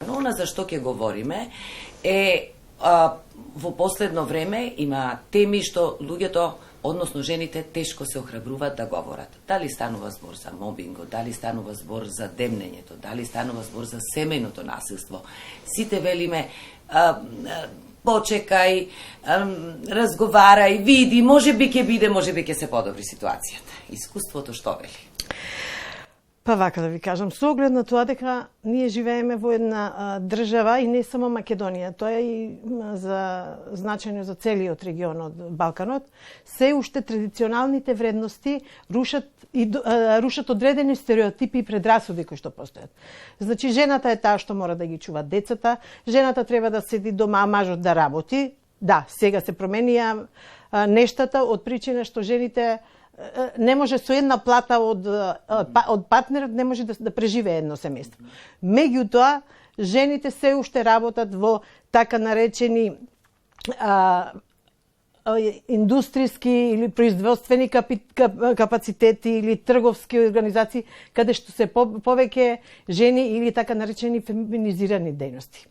Но она за што ќе говориме е во последно време има теми што луѓето, односно жените, тешко се охрабруваат да говорат. Дали станува збор за мобингот, дали станува збор за демнењето, дали станува збор за семејното насилство. Сите велиме почекај, разговарај, види, можеби ќе биде, можеби ќе се подобри ситуацијата. Искуството што вели? Па вака да ви кажам, со оглед на тоа дека ние живееме во една држава и не само Македонија, тоа е и значајно за целиот регион од Балканот, се уште традиционалните вредности рушат одредени стереотипи и предрасуди кои што постојат. Значи, жената е таа што мора да ги чува децата, жената треба да седи дома, а мажот да работи. Да, сега се променија нештата од причина што жените не може со една плата од партнерот не може да преживее едно семејство. Меѓутоа, жените се уште работат во така наречени индустријски или производствени капацитети или трговски организации каде што се повеќе жени или така наречени феминизирани дејности.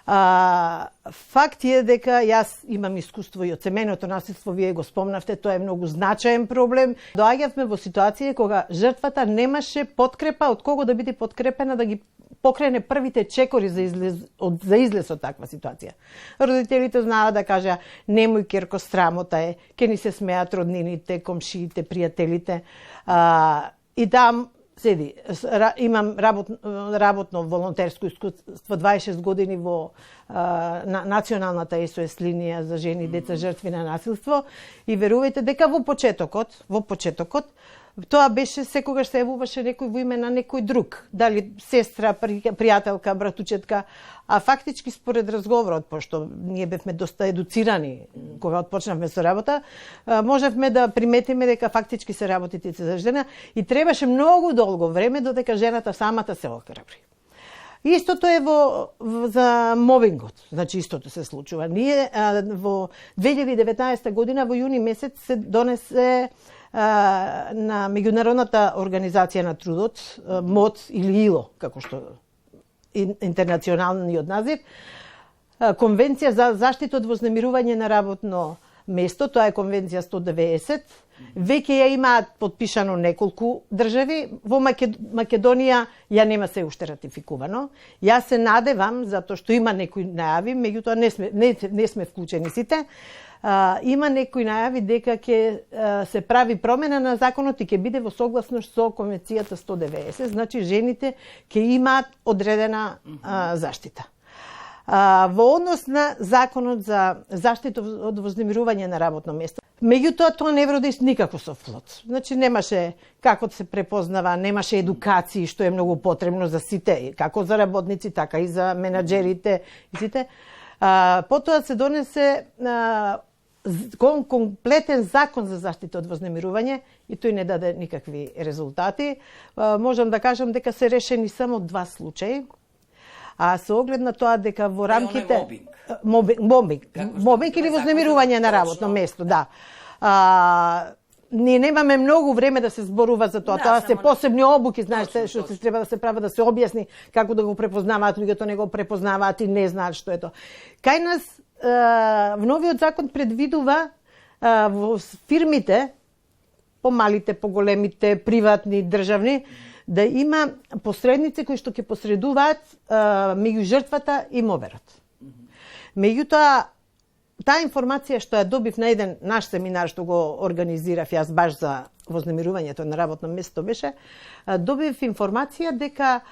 Факт е дека јас имам искуство и од семејното насилство, вие го спомнавте, тоа е многу значаен проблем. Доаѓавме во ситуација кога жртвата немаше подкрепа од кого да биде подкрепена да ги покрене првите чекори за излез од таква ситуација. Родителите знаат да кажа: немој керко, срамота е, ке ни се смеат роднините, комшиите, пријателите. И там седи, имам работно волонтерско искуство 26 години во националната СОС линија за жени и деца жртви на насилство и верувајте дека во почетокот тоа беше секогаш се јавуваше некој во име на некој друг, дали сестра, пријателка, братучетка, а фактички според разговорот, пошто ние бевме доста едуцирани кога отпочнавме со работа, можевме да приметиме дека фактички се работите за жена и требаше многу долго време додека жената самата се охрабри. Истото е за мобингот, значи истото се случува. Ние во 2019 година во јуни месец се донесе на Меѓународната организација на трудот, МОД или ИЛО, како што интернационалниот назив, Конвенција за заштита од вознемирување на работно место, тоа е Конвенција 190. Веќе ја имаат подпишано неколку држави, во Македонија ја нема се уште ратификувано. Јас се надевам, затоа што има некои најави, меѓутоа не сме вклучени сите, има некои најави дека ќе се прави промена на законот и ќе биде во согласност со Конвенцијата 190, значи жените ќе имаат одредена заштита. Во однос на законот за заштита од вознемирување на работно место, меѓутоа тоа не вроди никако со плод. Значи немаше како да се препознава, немаше едукација што е многу потребно за сите, како за работници, така и за менаџерите и сите. Потоа се донесе комплетен закон за заштита од вознемирување и тој не даде никакви резултати. Можам да кажам дека се решени само 2 случаи. А со оглед на тоа дека во рамките мобинг или вознемирување на работно место, да. Ние немаме многу време да се зборува за тоа. Тоа се посебни обуки, знаете, што се треба да се прави, да се објасни како да го препознаваат, луѓето не го препознаваат и не знаат што е тоа. Кај нас новиот закон предвидува во фирмите, помалите, поголемите, приватни, државни, да има посредници кои што ќе посредуваат меѓу жртвата и моберот. Меѓутоа, таа информација што ја добив на еден наш семинар што го организирав јас баш за вознемирувањето на работно место беше, добив информација дека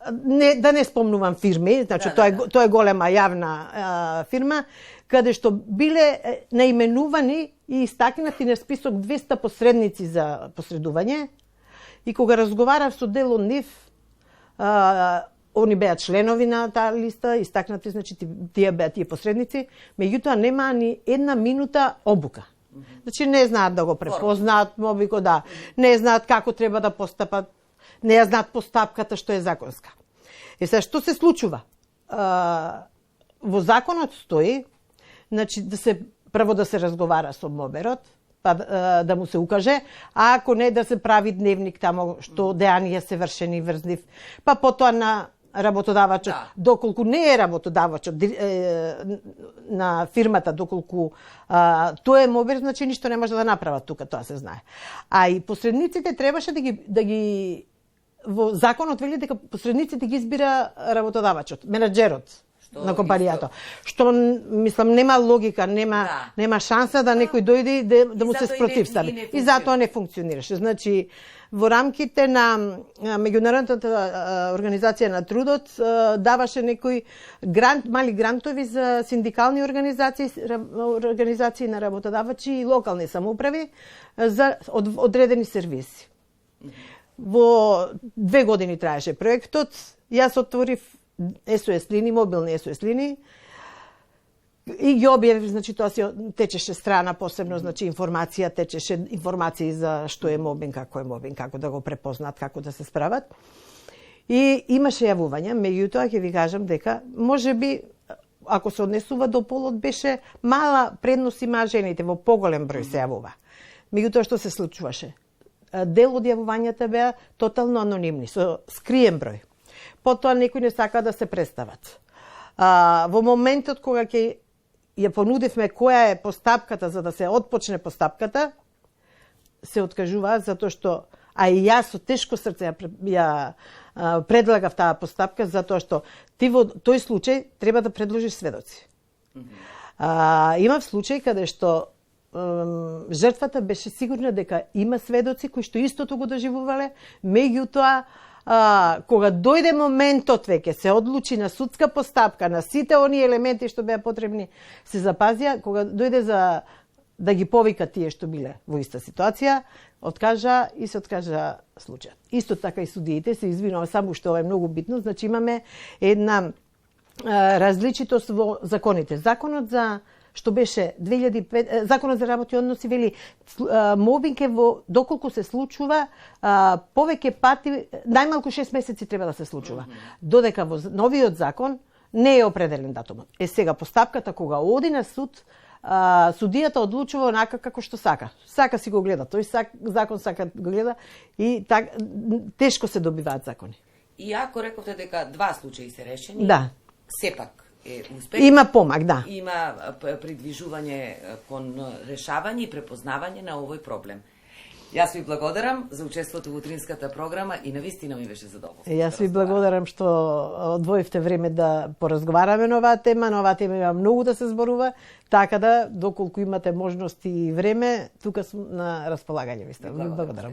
да не спомнувам фирми, значи тоа е голема јавна фирма, каде што биле наименувани и истакнати на список 200 посредници за посредување. И кога разговарав со дел од нив, они беа членови на таа листа, истакнати, значи тие беа тие посредници, меѓутоа нема ни една минута обука. Значи не знаат да го препознаат мобикот, да, не знаат како треба да постапат, не ја знаат постапката што е законска. И сега што се случува? Во законот стои, значи прво да се разговара со моберот, па да му се укаже, а ако не да се прави дневник тамо што дејанија се вршени врз нив. Па потоа на работодавачот, доколку не е работодавачот на фирмата, доколку тоа е мобер, значи ништо не може да направат тука, тоа се знае. А и посредниците требаше да ги во законот вели дека посредниците ги избира работодавачот, менаџерот на компанијата. Што мислам нема логика, нема шанса да некој дојде и да му се спротивстави. И затоа не функционираше. Значи во рамките на меѓународната организација на трудот даваше некои мали грантови за синдикални организации на работодавачи и локални самоуправи за одредени сервиси. Во 2 години траеше проектот. Јас отворив СОС линии, мобилни СОС линии и ги објавив, значи тоа се течеше страна посебно, значи течеше информации за што е мобинг, како да го препознаат, како да се справат. И имаше јавувања, меѓутоа ќе ви кажам дека можеби ако се однесува до полот беше мала предност има жените, во поголем број се јавува. Меѓутоа што се случуваше? Дел од јавувањата беа тотално анонимни, со скриен број. Потоа некои не сака да се представат. Во моментот кога ќе ја понудивме која е постапката за да се отпочне постапката, се откажуваат затоа што и јас со тешко срце ја предлагав таа постапка затоа што ти во тој случај треба да предложиш сведоци. Имав случај каде што жртвата беше сигурна дека има сведоци кои што истото го доживувале, меѓутоа кога дојде моментот веќе се одлучи на судска постапка, на сите оние елементи што беа потребни се запазија, кога дојде за да ги повика тие што биле во иста ситуација, откажа случајот. Исто така и судиите се извинува, само што ова е многу битно, значи имаме една различитост во законите. Законот за што беше 2005, Законот за работни односи вели мобинг е доколку се случува повеќе пати, најмалку 6 месеци треба да се случува. Додека во новиот закон не е определен датумот. Сега постапката кога оди на суд, судијата одлучува онака како што сака. Сака си го гледа, тој закон сака го гледа и тешко се добиваат закони. И ако рековте дека 2 случаи се решени, сепак е успех. Има помак, да. Има придвижување кон решавање и препознавање на овој проблем. Јас ви благодарам за учеството во утринската програма и навистина ми беше задоволство. Јас ви благодарам што одвоивте време да поразговараме на оваа тема. На оваа тема има многу да се зборува, така да доколку имате можности и време, тука сум на располагање ви ставам. Благодарам.